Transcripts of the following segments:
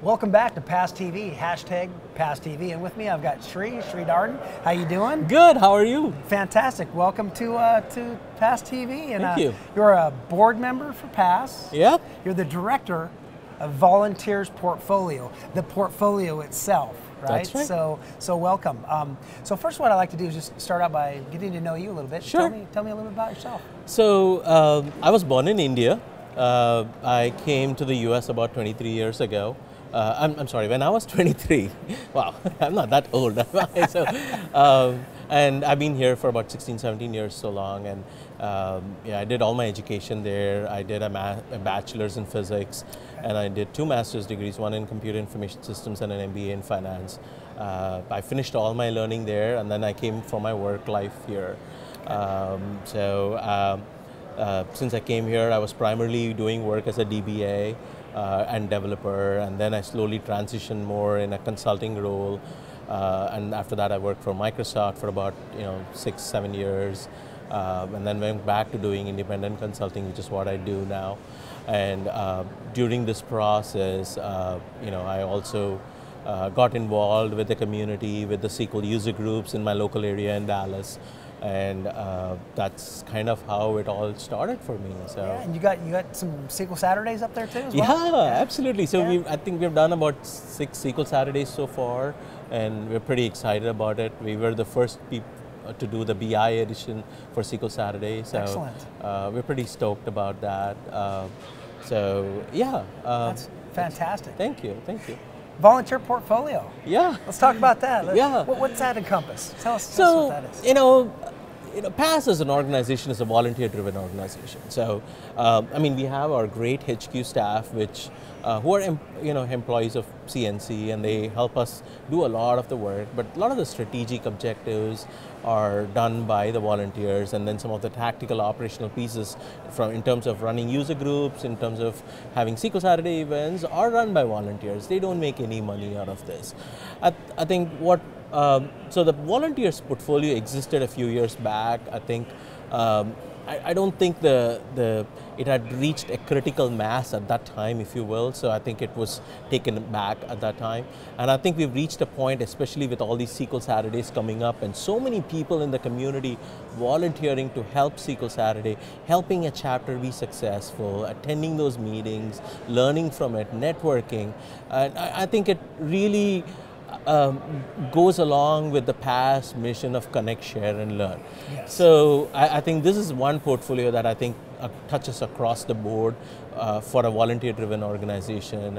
Welcome back to Pass TV, hashtag Pass TV. And with me, I've got Sri Sriharan. How you doing? Good, how are you? Fantastic. Welcome to Pass TV. And, Thank you. You're a board member for Pass. Yeah. You're the director of Volunteers Portfolio, the portfolio itself, right? That's right. So welcome. So first what I'd like to do is just start out by getting to know you a little bit. Sure. Tell me a little bit about yourself. So I was born in India. I came to the US about 23 years ago. I'm sorry, when I was 23. Wow, I'm not that old. And I've been here for about 16, 17 years so long. And yeah, I did all my education there. I did a bachelor's in physics, and I did 2 master's degrees, one in computer information systems and an MBA in finance. I finished all my learning there, and then I came for my work life here. Since I came here, I was primarily doing work as a DBA and developer, and then I slowly transitioned more in a consulting role. And after that, I worked for Microsoft for about 6-7 years, and then went back to doing independent consulting, which is what I do now. And during this process, I also got involved with the community, with the SQL user groups in my local area in Dallas. And that's kind of how it all started for me. So yeah, and you got some SQL Saturdays up there too as well? Yeah, absolutely. So I think we've done about 6 SQL Saturdays so far, and we're pretty excited about it. We were the first people to do the BI edition for SQL Saturday. So excellent. We're pretty stoked about that. So yeah. That's fantastic. Thank you, thank you. Volunteer portfolio. Yeah. Let's talk about that. Yeah. What's that encompass? Tell us what that is. PASS as an organization is a volunteer-driven organization. So, I mean, we have our great HQ staff, who are employees of CNC, and they help us do a lot of the work. But a lot of the strategic objectives are done by the volunteers, and then some of the tactical operational pieces, in terms of running user groups, in terms of having SQL Saturday events, are run by volunteers. They don't make any money out of this. I think so the volunteers portfolio existed a few years back. I think I don't think it had reached a critical mass at that time, if you will. So I think it was taken back at that time. And I think we've reached a point, especially with all these SQL Saturdays coming up, and so many people in the community volunteering to help SQL Saturday, helping a chapter be successful, attending those meetings, learning from it, networking. And I think it really goes along with the past mission of connect, share, and learn. Yes. So I think this is one portfolio that I think touches across the board for a volunteer-driven organization,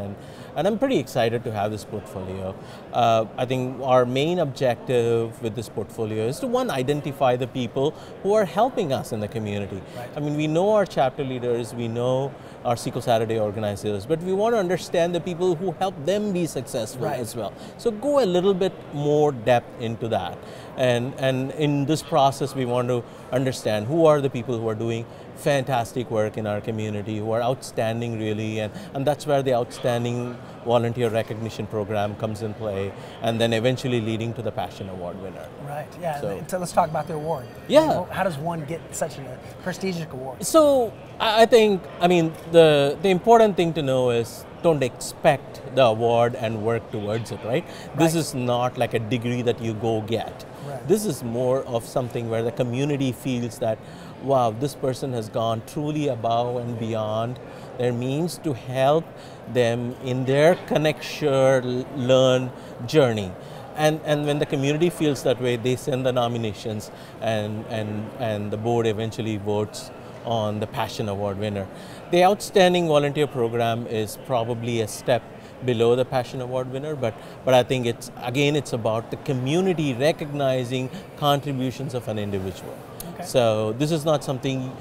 and I'm pretty excited to have this portfolio. I think our main objective with this portfolio is to, one, identify the people who are helping us in the community. Right. I mean, we know our chapter leaders, we know our SQL Saturday organizers, but we want to understand the people who help them be successful as well. So go a little bit more depth into that. And in this process, we want to understand who are the people who are doing fantastic work in our community, who are outstanding really, and that's where the outstanding volunteer recognition program comes in play, and then eventually leading to the Passion Award winner. Right, yeah, so let's talk about the award. Yeah. How does one get such a prestigious award? So I think, the important thing to know is, don't expect the award and work towards it, right? This is not like a degree that you go get. Right. This is more of something where the community feels that, wow, this person has gone truly above and beyond their means to help them in their connect, share, learn journey. And when the community feels that way, they send the nominations, and the board eventually votes on the Passion Award winner. The Outstanding Volunteer Program is probably a step below the Passion Award winner, but I think it's about the community recognizing contributions of an individual. Okay. So this is something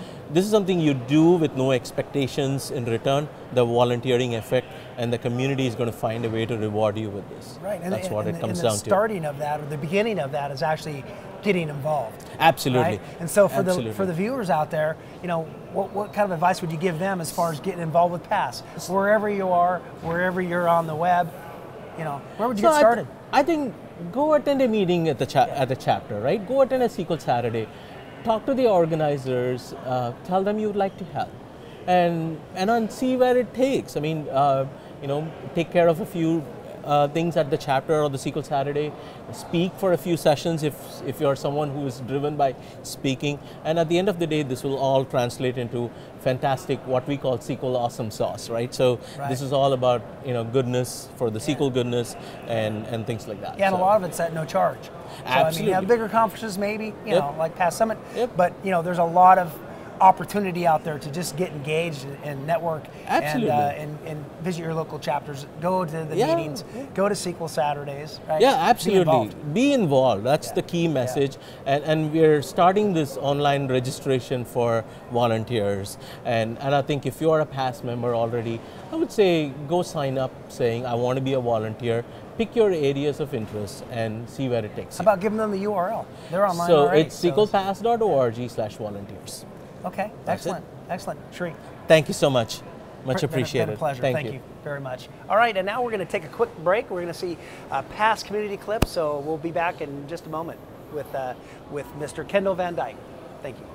you do with no expectations in return, the volunteering effect, and the community is going to find a way to reward you with this. Right, and that's what it comes down to. The starting of that, or the beginning of that, is actually getting involved. Absolutely. Right? And so for the viewers out there, what kind of advice would you give them as far as getting involved with PASS? Wherever you are, wherever you're on the web, where would you get started? I think go attend a meeting at the chapter, right? Go attend a SQL Saturday. Talk to the organizers, tell them you would like to help, and see where it takes. I mean, take care of a few things at the chapter or the SQL Saturday, speak for a few sessions if you're someone who is driven by speaking, and at the end of the day, this will all translate into fantastic, what we call SQL awesome sauce, right? So this is all about goodness for the SQL goodness and things like that. Yeah, and a lot of it's at no charge. So, absolutely. I mean, you have bigger conferences maybe, like Past Summit, but there's a lot of opportunity out there to just get engaged and network and visit your local chapters, go to the meetings, go to SQL Saturdays, right? Yeah, absolutely. Be involved. That's the key message. And we're starting this online registration for volunteers. And I think if you're a past member already, I would say go sign up saying, I want to be a volunteer. Pick your areas of interest and see where it takes you. How about giving them the URL? They're online so already. It's sqlpass.org/volunteers. Okay, excellent, excellent. Sri. Thank you so much. Much appreciated. Been a pleasure. Thank you very much. All right, and now we're going to take a quick break. We're going to see past community clips, so we'll be back in just a moment with Mr. Kendall Van Dyke. Thank you.